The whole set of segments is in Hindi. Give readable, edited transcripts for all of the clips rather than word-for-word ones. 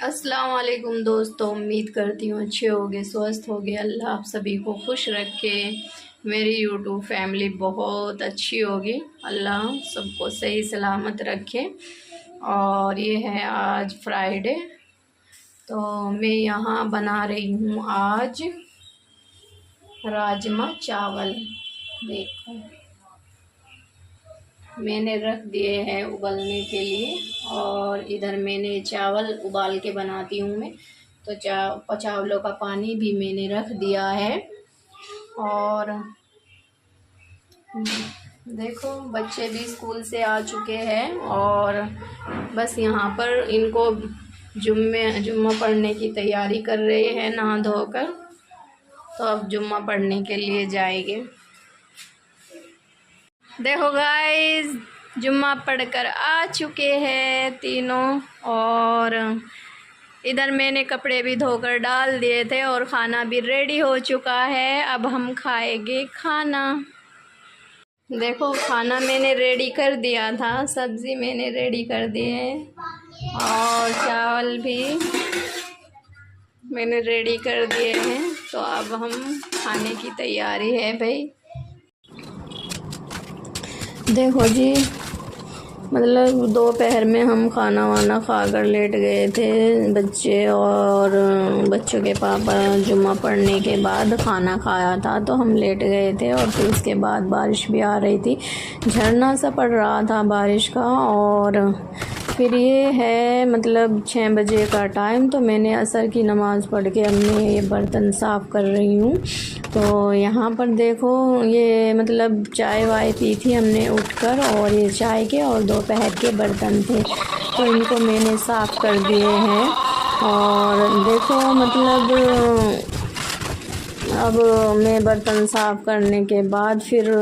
अस्सलाम वालेकुम दोस्तों, उम्मीद करती हूँ अच्छे होगे, स्वस्थ होगे। अल्लाह आप सभी को खुश रखे। मेरी यूट्यूब फैमिली बहुत अच्छी होगी। अल्लाह सबको सही सलामत रखे। और ये है आज फ्राइडे, तो मैं यहाँ बना रही हूँ आज राजमा चावल। देखो मैंने रख दिए हैं उबलने के लिए, और इधर मैंने चावल उबाल के बनाती हूँ मैं, तो चावलों का पानी भी मैंने रख दिया है। और देखो बच्चे भी स्कूल से आ चुके हैं, और बस यहाँ पर इनको जुम्मा पढ़ने की तैयारी कर रहे हैं नहा धोकर। तो अब जुम्मा पढ़ने के लिए जाएंगे। देखो गाइस, जुम्मा पढ़कर आ चुके हैं तीनों, और इधर मैंने कपड़े भी धोकर डाल दिए थे और खाना भी रेडी हो चुका है। अब हम खाएंगे खाना। देखो खाना मैंने रेडी कर दिया था, सब्ज़ी मैंने रेडी कर दी है, और चावल भी मैंने रेडी कर दिए हैं। तो अब हम खाने की तैयारी है भाई। देखो जी, मतलब दोपहर में हम खाना वाना खाकर लेट गए थे बच्चे, और बच्चों के पापा जुम्मा पढ़ने के बाद खाना खाया था तो हम लेट गए थे। और फिर उसके बाद बारिश भी आ रही थी, झरना सा पड़ रहा था बारिश का। और फिर ये है मतलब 6 बजे का टाइम, तो मैंने असर की नमाज़ पढ़ के अब मैं ये बर्तन साफ़ कर रही हूँ। तो यहाँ पर देखो ये मतलब चाय वाय पी थी हमने उठकर, और ये चाय के और दोपहर के बर्तन थे, तो इनको मैंने साफ़ कर दिए हैं। और देखो मतलब अब मैं बर्तन साफ़ करने के बाद फिर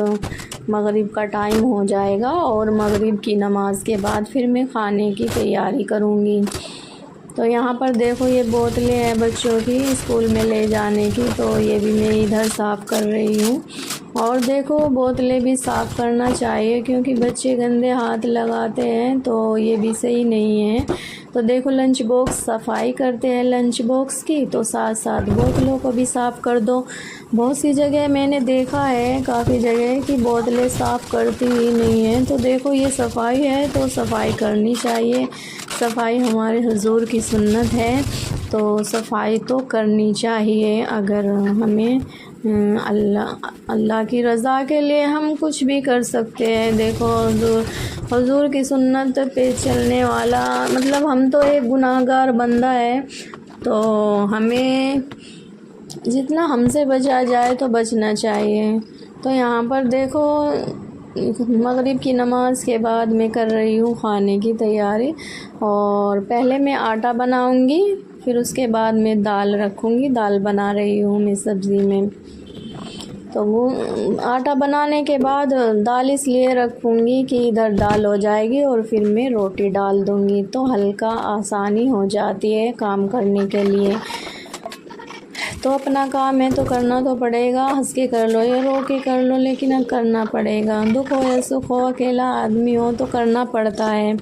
मगरिब का टाइम हो जाएगा, और मगरिब की नमाज़ के बाद फिर मैं खाने की तैयारी करूँगी। तो यहाँ पर देखो ये बोतलें हैं बच्चों की स्कूल में ले जाने की, तो ये भी मैं इधर साफ़ कर रही हूँ। और देखो बोतलें भी साफ़ करना चाहिए, क्योंकि बच्चे गंदे हाथ लगाते हैं, तो ये भी सही नहीं है। तो देखो लंच बॉक्स सफाई करते हैं लंच बॉक्स की, तो साथ साथ बोतलों को भी साफ़ कर दो। बहुत सी जगह मैंने देखा है, काफ़ी जगह कि बोतलें साफ़ करती ही नहीं हैं। तो देखो ये सफाई है तो सफाई करनी चाहिए। सफाई हमारे हुजूर की सुन्नत है, तो सफाई तो करनी चाहिए। अगर हमें अल्लाह की रज़ा के लिए हम कुछ भी कर सकते हैं। देखो हुजूर की सुन्नत पे चलने वाला, मतलब हम तो एक गुनाहगार बंदा है, तो हमें जितना हमसे बचा जाए तो बचना चाहिए। तो यहाँ पर देखो मगरिब की नमाज़ के बाद मैं कर रही हूँ खाने की तैयारी। और पहले मैं आटा बनाऊँगी, फिर उसके बाद मैं दाल रखूँगी। दाल बना रही हूँ मैं सब्ज़ी में, तो वो आटा बनाने के बाद दाल इसलिए रखूँगी कि इधर दाल हो जाएगी और फिर मैं रोटी डाल दूँगी, तो हल्का आसानी हो जाती है काम करने के लिए। तो अपना काम है तो करना तो पड़ेगा, हंस के कर लो या रो के कर लो, लेकिन अब करना पड़ेगा। दुख हो या सुख हो, अकेला आदमी हो तो करना पड़ता है।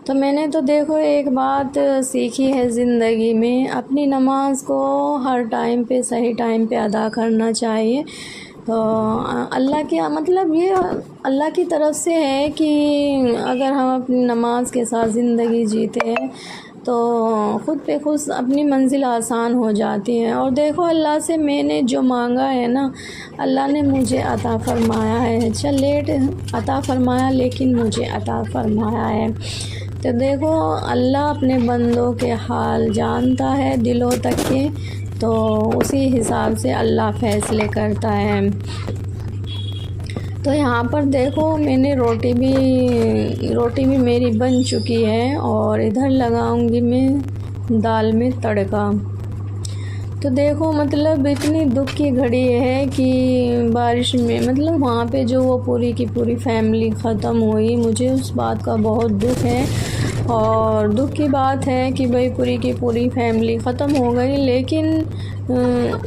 तो मैंने तो देखो एक बात सीखी है ज़िंदगी में, अपनी नमाज़ को हर टाइम पे सही टाइम पे अदा करना चाहिए। तो अल्लाह की मतलब ये अल्लाह की तरफ से है कि अगर हम अपनी नमाज़ के साथ ज़िंदगी जीते हैं तो ख़ुद पे खुद अपनी मंजिल आसान हो जाती है। और देखो अल्लाह से मैंने जो मांगा है ना, अल्लाह ने मुझे अता फ़रमाया है। चल लेट अता फ़रमाया, लेकिन मुझे अता फ़रमाया है। तो देखो अल्लाह अपने बंदों के हाल जानता है दिलों तक के, तो उसी हिसाब से अल्लाह फ़ैसले करता है। तो यहाँ पर देखो मैंने रोटी भी मेरी बन चुकी है, और इधर लगाऊंगी मैं दाल में तड़का। तो देखो मतलब इतनी दुख की घड़ी है कि बारिश में मतलब वहाँ पे जो वो पूरी की पूरी फैमिली ख़त्म हुई, मुझे उस बात का बहुत दुख है। और दुख की बात है कि भाई पूरी की पूरी फैमिली ख़त्म हो गई, लेकिन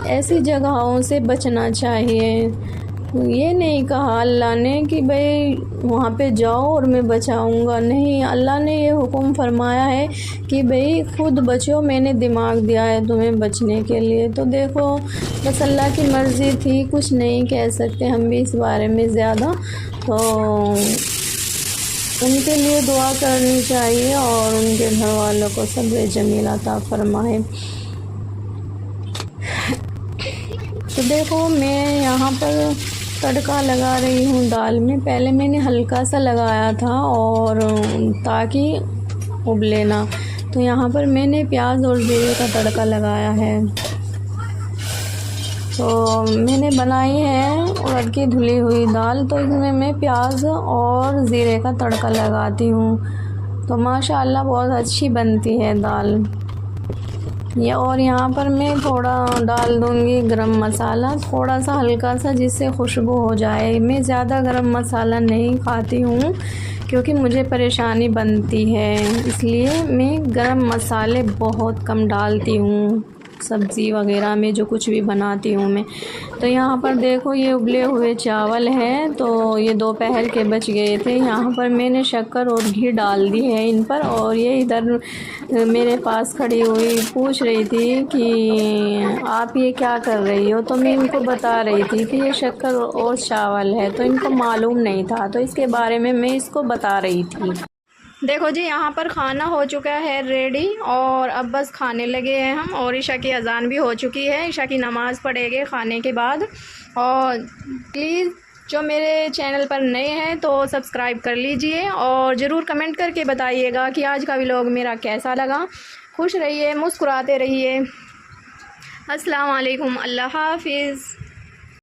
ऐसी जगहों से बचना चाहिए। ये नहीं कहा अल्लाह ने कि भाई वहाँ पे जाओ और मैं बचाऊँगा, नहीं, अल्लाह ने ये हुक्म फरमाया है कि भाई खुद बचो, मैंने दिमाग दिया है तुम्हें बचने के लिए। तो देखो बस अल्लाह की मर्ज़ी थी, कुछ नहीं कह सकते हम भी इस बारे में ज़्यादा। तो उनके लिए दुआ करनी चाहिए और उनके घर वालों को सब्र जमील अता फरमाए। तो देखो मैं यहाँ पर तड़का लगा रही हूँ दाल में। पहले मैंने हल्का सा लगाया था और ताकि उबले ना। तो यहाँ पर मैंने प्याज और ज़ीरे का तड़का लगाया है। तो मैंने बनाई है उड़द की धुली हुई दाल, तो इसमें मैं प्याज और ज़ीरे का तड़का लगाती हूँ। तो माशाल्लाह बहुत अच्छी बनती है दाल ये। और यहाँ पर मैं थोड़ा डाल दूँगी गरम मसाला, थोड़ा सा हल्का सा, जिससे खुशबू हो जाए। मैं ज़्यादा गरम मसाला नहीं खाती हूँ क्योंकि मुझे परेशानी बनती है, इसलिए मैं गरम मसाले बहुत कम डालती हूँ सब्ज़ी वगैरह में, जो कुछ भी बनाती हूँ मैं। तो यहाँ पर देखो ये उबले हुए चावल हैं, तो ये दोपहर के बच गए थे। यहाँ पर मैंने शक्कर और घी डाल दी है इन पर। और ये इधर मेरे पास खड़ी हुई पूछ रही थी कि आप ये क्या कर रही हो, तो मैं इनको बता रही थी कि ये शक्कर और चावल है। तो इनको मालूम नहीं था, तो इसके बारे में मैं इसको बता रही थी। देखो जी यहाँ पर खाना हो चुका है रेडी और अब बस खाने लगे हैं हम। और ईशा की अज़ान भी हो चुकी है, ईशा की नमाज़ पढ़ेंगे खाने के बाद। और प्लीज़ जो मेरे चैनल पर नए हैं तो सब्सक्राइब कर लीजिए और ज़रूर कमेंट करके बताइएगा कि आज का व्लॉग मेरा कैसा लगा। खुश रहिए, मुस्कुराते रहिए। अस्सलाम वालेकुम, अल्लाह हाफ़िज़।